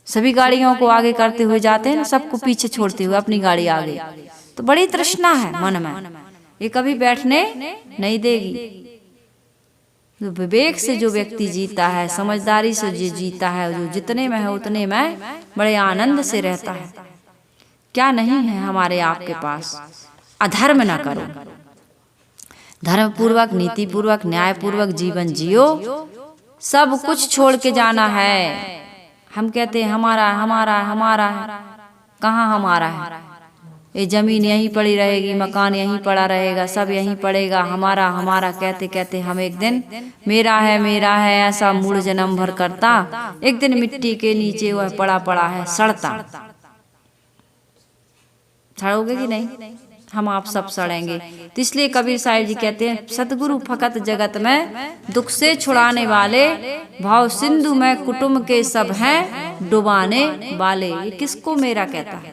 सभी गाड़ियों को आगे करते हुए जाते हैं ना, सबको पीछे छोड़ते हुए अपनी गाड़ी आगे। तो बड़ी तृष्णा है मन में, ये कभी बैठने नहीं देगी। तो विवेक से जो व्यक्ति जीता है, समझदारी से जो जीता है, जो जितने में है उतने में बड़े आनंद से रहता है। क्या नहीं है हमारे आपके पास? अधर्म ना करो, धर्म पूर्वक, नीति पूर्वक, न्याय पूर्वक जीवन जियो। सब कुछ छोड़ के जाना है। हम कहते हैं हमारा हमारा हमारा है, कहाँ हमारा है? ये जमीन यहीं पड़ी रहेगी, मकान यहीं पड़ा रहेगा, सब यहीं पड़ेगा। हमारा हमारा कहते कहते हम एक दिन मेरा है ऐसा मूड जन्म भर करता, एक दिन मिट्टी के नीचे वह पड़ा पड़ा है सड़ता। सड़ोगे कि नहीं? हम आप सब सड़ेंगे। तो इसलिए कबीर साहिब जी कहते हैं सतगुरु फकत जगत में दुख से छुड़ाने वाले, भाव सिंधु में कुटुंब के सब हैं डुबाने वाले। ये किसको मेरा कहता है?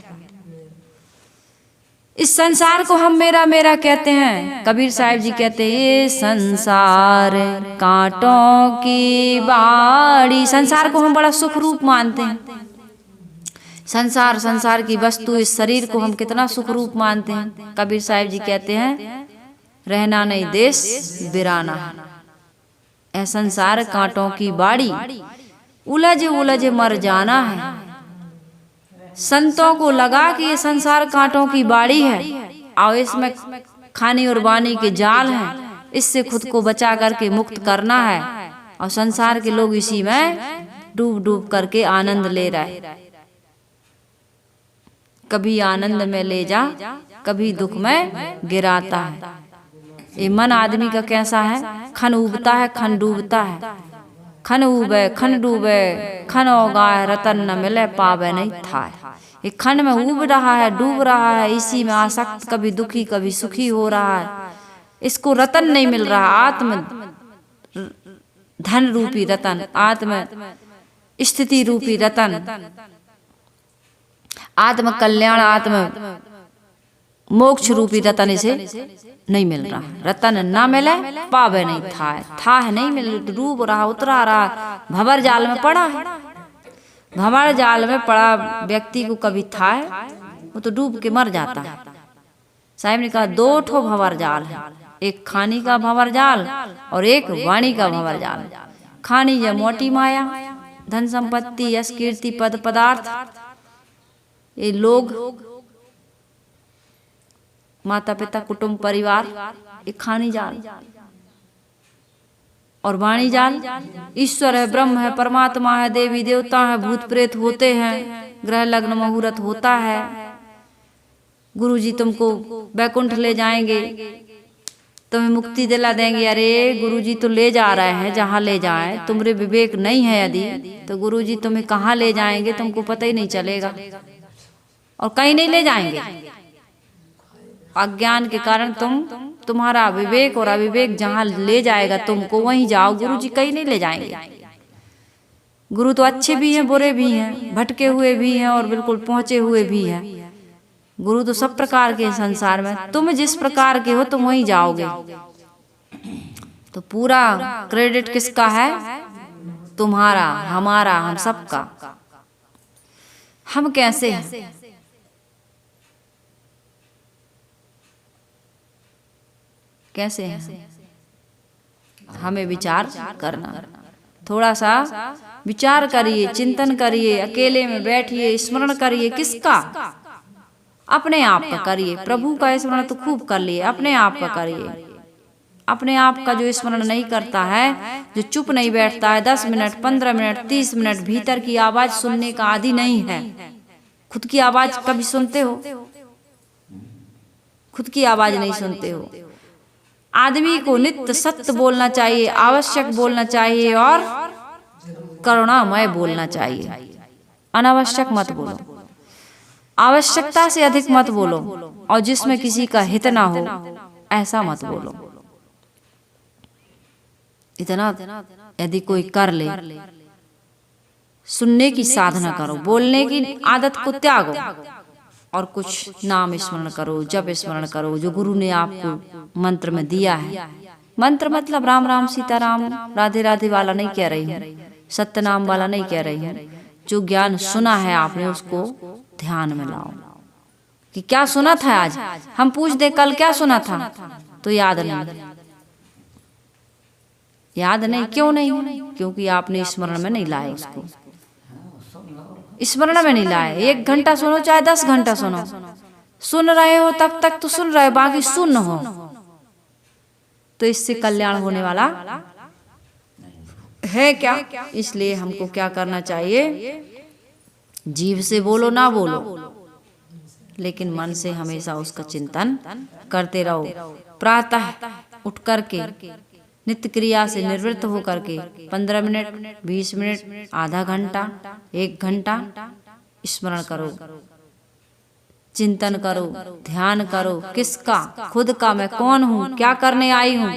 इस संसार को हम मेरा मेरा कहते हैं। कबीर साहिब जी कहते हैं ये संसार कांटों की बाड़ी। संसार को हम बड़ा सुख रूप मानते हैं। संसार की वस्तु, इस शरीर को हम कितना सुख रूप मानते हैं। कबीर साहिब जी कहते हैं रहना नहीं देश बिराना, ऐ संसार कांटों की बाड़ी, उलझ उलझ मर जाना है। संतों को लगा कि ये संसार कांटों की बाड़ी है और इसमें खाने और बानी के जाल हैं, इससे खुद को बचा करके मुक्त करना है। और संसार के लोग इसी में डूब डूब करके आनंद ले रहे। कभी आनंद में ले जा, कभी दुख में गिराता है। ये मन आदमी का कैसा है? खन उबता है, खन डूबता है। खन उबे खन डूबे, खन उगाए रतन न मिले पावे नहीं था। ये खन में उब रहा है, डूब रहा है, इसी में आसक्त, कभी दुखी कभी सुखी हो रहा है। इसको रतन नहीं मिल रहा, आत्म धन रूपी रतन, आत्म स्थिति रूपी रतन, आत्म कल्याण, आत्म मोक्ष रूपी रतन इसे नहीं मिल रहा। रतन ना मिले पावे नहीं था नहीं मिल, डूब रहा, उतरा रहा, भंवर जाल में पड़ा है। भंवर जाल में पड़ा व्यक्ति को कभी था है, वो तो डूब के मर जाता है। साहिब ने कहा 2 ठो भंवर जाल है, एक खानी का भंवर जाल और एक वाणी का भंवर जाल। खानी है मोटी माया, धन संपत्ति, यश कीर्ति, पद पदार्थ, ये लोग, माता पिता, कुटुंब, परिवार, ये खानी जाल। और वाणी जाल, ईश्वर है, ब्रह्म है, परमात्मा है, देवी देवता है, भूत प्रेत होते हैं, ग्रह लग्न मुहूर्त होता है, गुरुजी तुमको बैकुंठ ले जाएंगे, तुम्हें मुक्ति दिला देंगे। अरे गुरुजी तो ले जा रहे हैं जहाँ ले जाए, तुम्हारे विवेक नहीं है यदि तो गुरुजी तुम्हें कहाँ ले जाएंगे तुमको पता ही नहीं चलेगा, और कहीं नहीं ले जाएंगे। अज्ञान के कारण तुम्हारा विवेक और अविवेक जहाँ ले जाएगा तुमको वहीं जाओ, गुरुजी कहीं नहीं ले जाएंगे। गुरु तो अच्छे भी हैं, बुरे भी हैं, भटके हुए भी हैं और बिल्कुल पहुंचे हुए भी हैं। गुरु तो सब प्रकार के संसार में, तुम जिस प्रकार के हो तुम वहीं जाओगे। तो पूरा क्रेडिट किसका है? तुम्हारा, हमारा, हम सबका। हम कैसे हैं? कैसे हैं? हमें विचार करना, थोड़ा सा विचार करिए, चिंतन करिए, अकेले में बैठिए, स्मरण करिए। किसका? अपने आप का करिए। प्रभु का स्मरण तो खूब कर लिए, अपने आप का करिए। अपने आप का जो स्मरण नहीं करता है, जो चुप नहीं बैठता है 10 मिनट, 15 मिनट, 30 मिनट, भीतर की आवाज सुनने का आदि नहीं है। खुद की आवाज कभी सुनते हो? खुद की आवाज नहीं सुनते हो। आदमी को नित्य सत्य बोलना चाहिए, आवश्यक बोलना चाहिए और करुणामय बोलना चाहिए। अनावश्यक मत बोलो, आवश्यकता से अधिक मत बोलो, और जिसमें किसी का हित ना हो ऐसा मत बोलो। इतना यदि कोई कर ले, सुनने की साधना करो, बोलने की आदत को त्यागो और कुछ नाम स्मरण करो, जप स्मरण करो, जो गुरु ने आपको मंत्र में दिया है। मंत्र मतलब राम राम सीताराम राधे राधे वाला नहीं कह रही हूँ, सत्य नाम वाला नहीं कह रही हूँ। जो ज्ञान सुना है आपने उसको ध्यान में लाओ कि क्या सुना था आज। हम पूछ दे कल क्या सुना था तो याद नहीं। याद नहीं क्यों नहीं? क्योंकि आपने स्मरण में नहीं लाए उसको, स्मरण में नहीं लाए। 1 घंटा सुनो चाहे 10 घंटा सुनो, सुन रहे हो तब तक तो सुन रहे हो, बाकी सुन हो तो इससे कल्याण होने वाला है क्या? इसलिए हमको क्या करना चाहिए? जीभ से बोलो ना बोलो, लेकिन मन से हमेशा उसका चिंतन करते रहो। प्रातः उठ करके नित्य क्रिया से निवृत्त हो करके 15 मिनट, 20 मिनट, आधा घंटा, 1 घंटा स्मरण करो, चिंतन करो, ध्यान करो। किसका? खुद का। मैं कौन हूँ, क्या करने आई हूँ,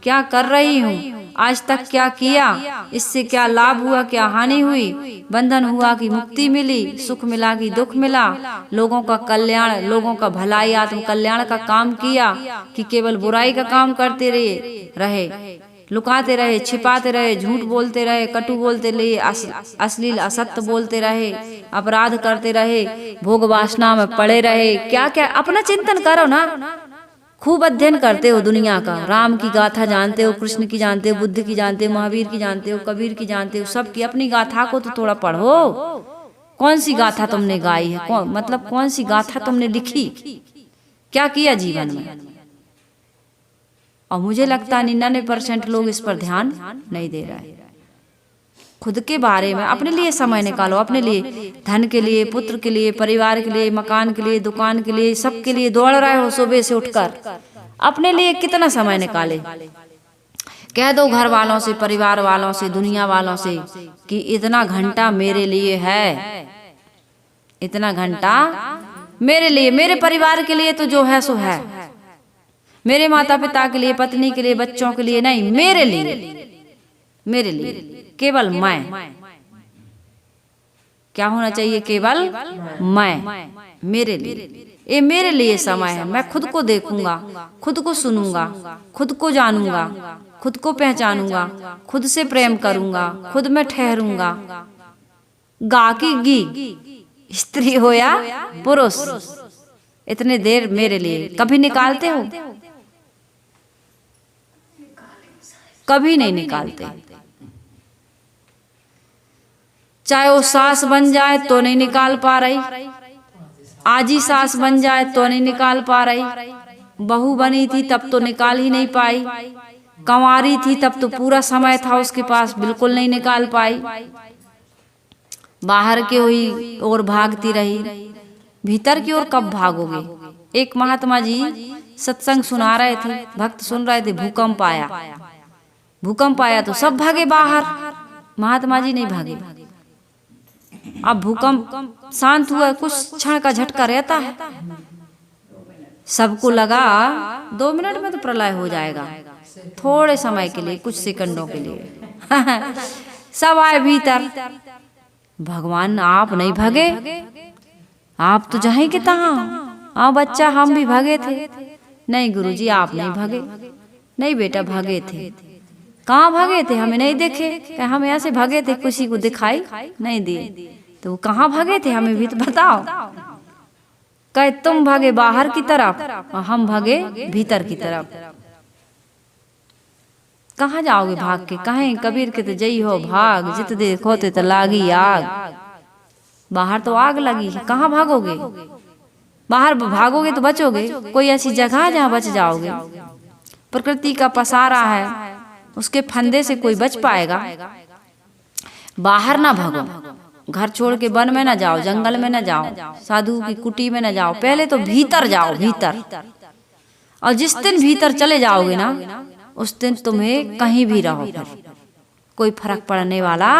क्या कर रही हूँ, आज तक क्या किया, इससे क्या लाभ हुआ, क्या हानि हुई, बंधन हुआ कि मुक्ति मिली, सुख मिला कि दुख मिला, लोगों का कल्याण, लोगों का भलाई, आत्म कल्याण का काम किया कि केवल बुराई का काम करते रहे, लुकाते रहे, छिपाते रहे, झूठ बोलते रहे, कटु बोलते रहे, अश्लील असत्य बोलते रहे, अपराध करते रहे, भोग वासना में पड़े रहे। क्या क्या अपना चिंतन करो ना। खूब अध्ययन करते हो दुनिया का, राम की गाथा जानते हो, कृष्ण की जानते हो, बुद्ध की जानते हो, महावीर की जानते हो, कबीर की जानते हो, सबकी। अपनी गाथा को तो थोड़ा पढ़ो। कौन सी गाथा तुमने गाई है, मतलब कौन सी गाथा तुमने लिखी, क्या किया जीवन में। और मुझे लगता है 99% लोग इस पर ध्यान नहीं दे रहे। खुद के बारे में अपने लिए समय निकालो, अपने लिए, धन के लिए, पुत्र के लिए, परिवार के लिए, मकान के लिए, दुकान के लिए, सबके लिए दौड़ रहे हो सुबह से उठकर। अपने लिए कितना समय निकाले? कह दो घर वालों से, परिवार वालों से, दुनिया वालों से कि इतना घंटा मेरे लिए है, इतना घंटा मेरे लिए, मेरे परिवार के लिए तो जो है सो है, मेरे माता पिता के लिए, पत्नी के लिए, बच्चों के लिए नहीं, मेरे लिए, मेरे लिए केवल मैं। क्या होना चाहिए? केवल मैं, मेरे लिए। ये मेरे लिए समय है। मैं खुद को देखूंगा, खुद को सुनूंगा, खुद को जानूंगा, खुद को पहचानूंगा, खुद से प्रेम करूंगा, खुद में ठहरूंगा। गा की गी, स्त्री हो या पुरुष, इतने देर मेरे लिए कभी निकालते हो? कभी नहीं निकालते। चाहे वो सास बन जाए तो नहीं निकाल पा रही, आजी सास बन जाए तो नहीं निकाल पा रही, बहू बनी थी तब तो निकाल ही नहीं पाई, कंवारी थी तब तो पूरा समय था उसके पास, बिल्कुल नहीं निकाल पाई। बाहर की हुई और भागती रही, भीतर की ओर कब भागोगे? एक महात्मा जी सत्संग सुना रहे थे, भक्त सुन रहे थे, भूकंप आया। भूकंप आया तो सब भागे बाहर, महात्मा जी नहीं भागे। अब भूकंप शांत हुआ, कुछ क्षण का झटका रहता है, सबको लगा 2 मिनट में तो प्रलय हो जाएगा, थोड़े समय के लिए, कुछ सेकंडों के लिए सब आए भीतर। भगवान आप नहीं भागे, आप तो जाएंगे तहाँ, हाँ बच्चा हम भी भागे थे। नहीं गुरुजी आप नहीं भागे। नहीं बेटा भागे थे। कहाँ भागे थे? हमें नहीं देखे। हम ऐसे भागे थे, किसी को दिखाई नहीं दिए। तो कहाँ भागे थे हमें भी तो बताओ। कहे तुम भागे बाहर की तरफ और हम भागे भीतर की तरफ। कहाँ जाओगे भाग के? कहें कबीर के तो जई हो भाग, जित देखो तो लागी आग। बाहर तो आग लगी है, कहाँ भागोगे? बाहर भागोगे तो बचोगे? कोई ऐसी जगह जहाँ बच जाओगे? प्रकृति का पसारा है, उसके फंदे से कोई बच पाएगा? बाहर ना भागो, घर छोड़ के वन में ना जाओ, जंगल में ना जाओ, साधु की कुटी में ना जाओ, पहले तो भीतर जाओ, भीतर। और जिस दिन भीतर चले जाओगे ना, उस दिन तुम्हें कहीं भी रहो, फिर कोई फर्क पड़ने वाला।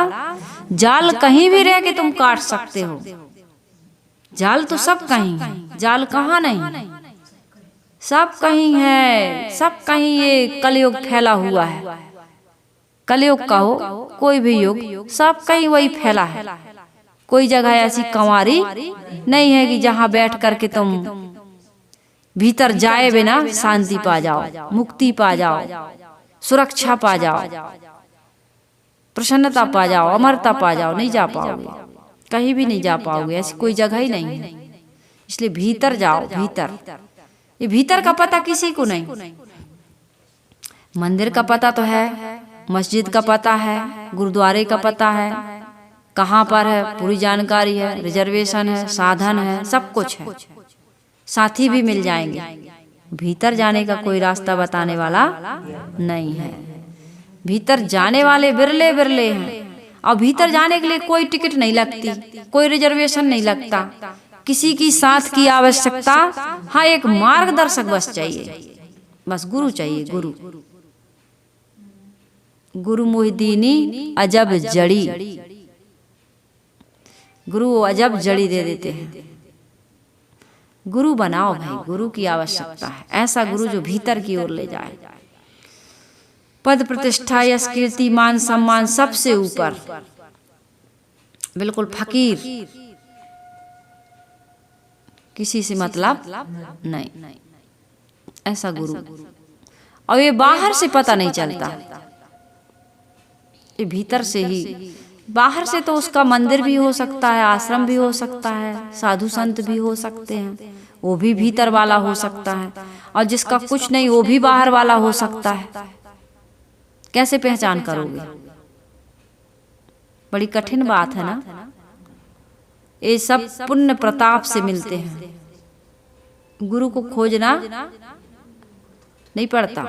जाल कहीं भी रह के तुम काट सकते हो, जाल तो सब कहीं है, जाल कहाँ नहीं, सब कहीं है, सब कहीं। ये कलयुग फैला हुआ है, कलयुग का हो कोई भी युग, सब कहीं वही फैला है। कोई जगह ऐसी कंवारी नहीं है कि जहाँ बैठ करके तुम भीतर जाए बिना शांति पा जाओ, मुक्ति पा जाओ, सुरक्षा पा जाओ, प्रसन्नता पा जाओ, अमरता पा जाओ। नहीं जा पाओगे, कहीं भी नहीं जा पाओगे, ऐसी कोई जगह ही नहीं है। इसलिए भीतर जाओ, भीतर। ये भीतर का पता किसी को नहीं। मंदिर का पता तो है, मस्जिद का पता है, गुरुद्वारे का पता है, कहाँ पर है पूरी जानकारी है, रिजर्वेशन है, साधन है, सब कुछ है, साथी भी मिल जाएंगे। भीतर जाने का कोई रास्ता बताने वाला नहीं है। भीतर जाने वाले बिरले बिरले हैं। और भीतर जाने के लिए कोई टिकट नहीं लगती, कोई रिजर्वेशन नहीं लगता, किसी की साथ की आवश्यकता। हाँ, एक मार्गदर्शक बस चाहिए, बस गुरु चाहिए, गुरु। गुरु मोहिदीनी अजब जड़ी, गुरु अजब जड़ी दे देते हैं। गुरु बनाओ भाई, गुरु की आवश्यकता है। ऐसा गुरु जो भीतर की ओर ले जाए, पद प्रतिष्ठा यश कीर्ति मान सम्मान सबसे ऊपर, बिल्कुल फकीर, किसी से मतलब नहीं, ऐसा गुरु। और ये बाहर से पता नहीं चलता, ये भीतर से ही। बाहर से तो उसका मंदिर भी हो सकता है, आश्रम भी हो सकता है, साधु संत भी हो सकते हैं, वो भी भीतर वाला हो सकता है। और जिसका कुछ नहीं वो भी बाहर वाला हो सकता है। कैसे पहचान करोगे? बड़ी कठिन बात है ना। ये सब पुण्य प्रताप से मिलते हैं, गुरु को खोजना नहीं पड़ता।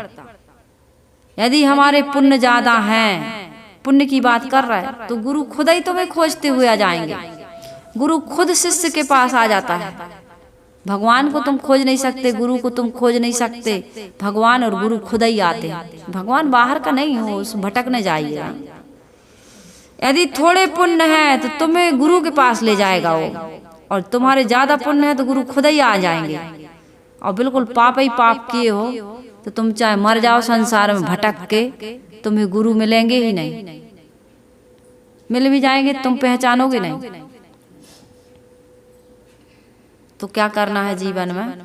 यदि हमारे पुण्य ज्यादा हैं, पुण्य की बात कर रहा है, तो गुरु खुद ही तुम्हें खोजते हुए आ जाएंगे। गुरु खुद शिष्य के पास आ जाता है। भगवान को तुम खोज नहीं सकते, गुरु को तुम खोज नहीं सकते, भगवान और गुरु खुद ही आते हैं। भगवान बाहर का नहीं हो, उस भटकने जाइए। यदि थोड़े पुण्य है तो तुम्हें गुरु के पास ले जाएगा वो, और तुम्हारे ज्यादा पुण्य है तो गुरु खुद ही आ जाएंगे। और बिल्कुल पाप ही पाप किए हो तो तुम चाहे मर जाओ संसार में भटक के, तुम्हें गुरु मिलेंगे ही नहीं। मिल भी जाएंगे तुम पहचानोगे नहीं। तो क्या करना है जीवन में?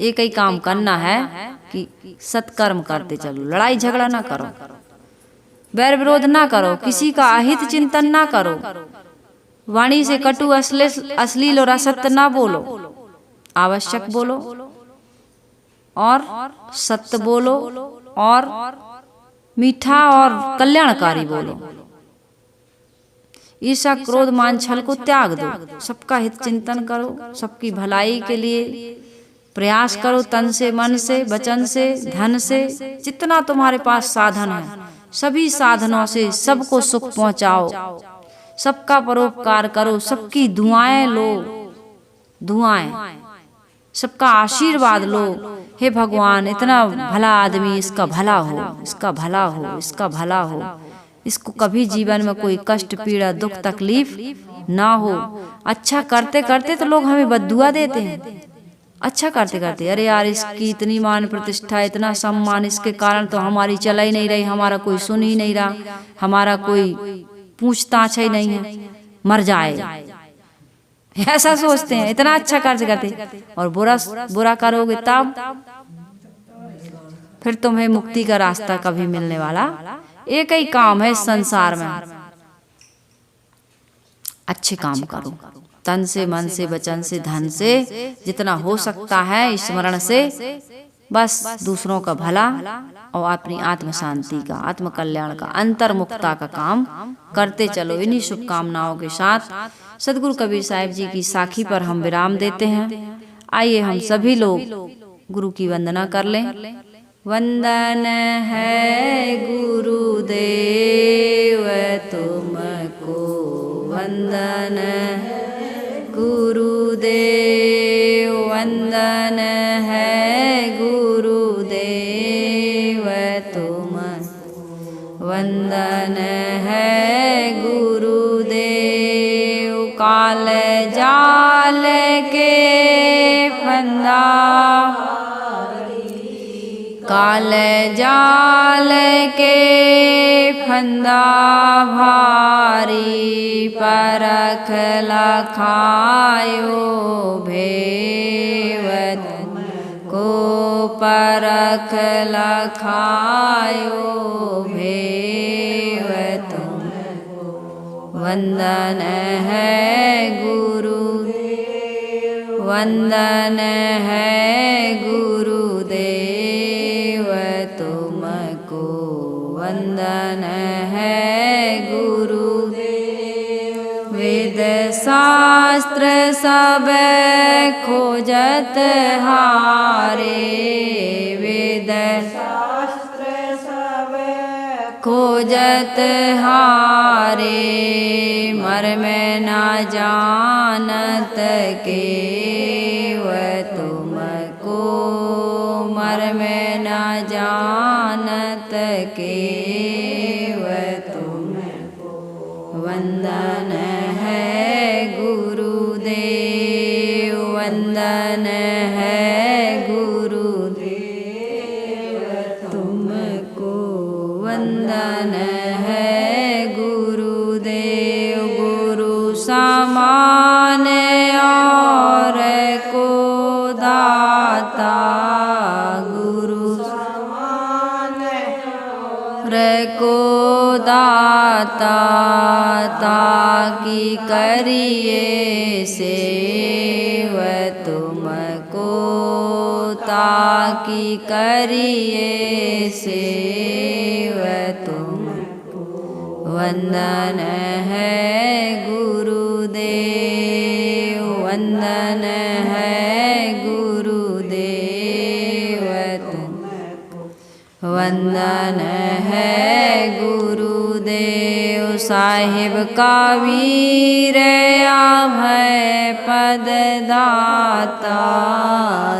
एक ही काम करना है कि सत्कर्म करते चलो, लड़ाई झगड़ा ना करो, बैर विरोध ना करो, किसी का अहित चिंतन ना करो, वाणी से कटु अश्लील और असत्य ना बोलो, आवश्यक बोलो और सत्य बोलो और मीठा और कल्याणकारी बोलो। ईर्ष्या, क्रोध, मान, छल को त्याग दो। सबका हित चिंतन करो, सबकी भलाई के लिए प्रयास करो, तन से, मन से, वचन से, धन से, जितना तुम्हारे पास साधन है सभी साधनों से सबको सुख पहुंचाओ, सबका परोपकार करो, सबकी दुआएं लो, दुआएं, सबका आशीर्वाद लो। हे भगवान, इतना भला आदमी, इसका भला हो, इसका भला हो, इसका भला हो, इसको कभी जीवन में कोई कष्ट, पीड़ा, दुख, तकलीफ ना हो। अच्छा करते करते तो लोग हमें बद्दुआ देते हैं। अच्छा करते करते, अरे यार इसकी इतनी मान प्रतिष्ठा, इतना सम्मान, इसके कारण तो हमारी चल ही नहीं रही, हमारा कोई सुन ही नहीं रहा, हमारा कोई पूछताछ ही नहीं है, मर जाए, ऐसा सोचते हैं। इतना अच्छा करते करते और बुरा करोगे तब फिर तुम्हें मुक्ति का रास्ता कभी मिलने वाला एक ही काम है इस संसार में, अच्छे काम करो, तन से, मन से, वचन से, धन से, जितना हो सकता है स्मरण से, बस दूसरों का भला और अपनी आत्म शांति का, आत्म कल्याण का, अंतर्मुक्ता का काम करते चलो। इन्हीं शुभकामनाओं के साथ सदगुरु कबीर साहिब जी की साखी पर हम विराम देते हैं। आइए हम सभी लोग गुरु की वंदना कर लें। वंदन है गुरुदेव तुमको, वंदन गुरुदेव, वंदन है गुरुदेव तुमको, वंदन है गुरुदेव। काल जाल के फंदा, काल जाल के फंदा भारी, परख लखायो भेवत को, परख लखायो भेवत। वंदन है गुरुदेव, वंदन है गुरुदेव तुमको, वंदन है गुरुदेव। वेद शास्त्र सब खोजत हारे, वेद शास्त्र सब खोजत हारे, मर्म न जानत के तुमको, मर्म न जानत के तुमको। वंदन है गुरुदेव, वंदन है गुरुदेव तुमको, वंदन है गुरुदेव। गुरु समान और को दाता, गुरु समान और को दाता, ताकि करिए सेव तुमको, ताकि करिए सेव तुमको। वंदन है गुरुदेव, वंदन है गुरुदेव तुमको, वंदन है गुरुदेव। साहिब कबीर अभय पद दाता,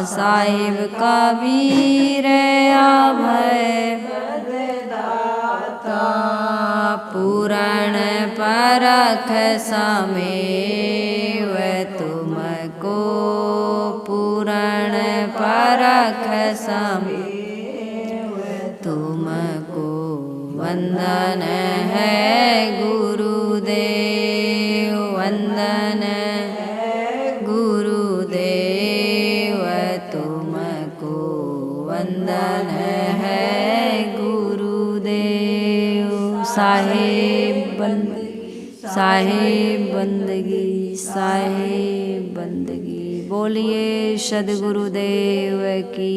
साहिब कबीर अभय पद दाता, पूरण परख समेव तुमको, पूरण परख समेव तुमको। वंदन है गुरुदेव, वंदन है गुरुदेव तुमको, वंदन है गुरुदेव। साहिब बंदगी, साहिब बंदगी, साहिब बंदगी। बोलिए सद्गुरुदेव की।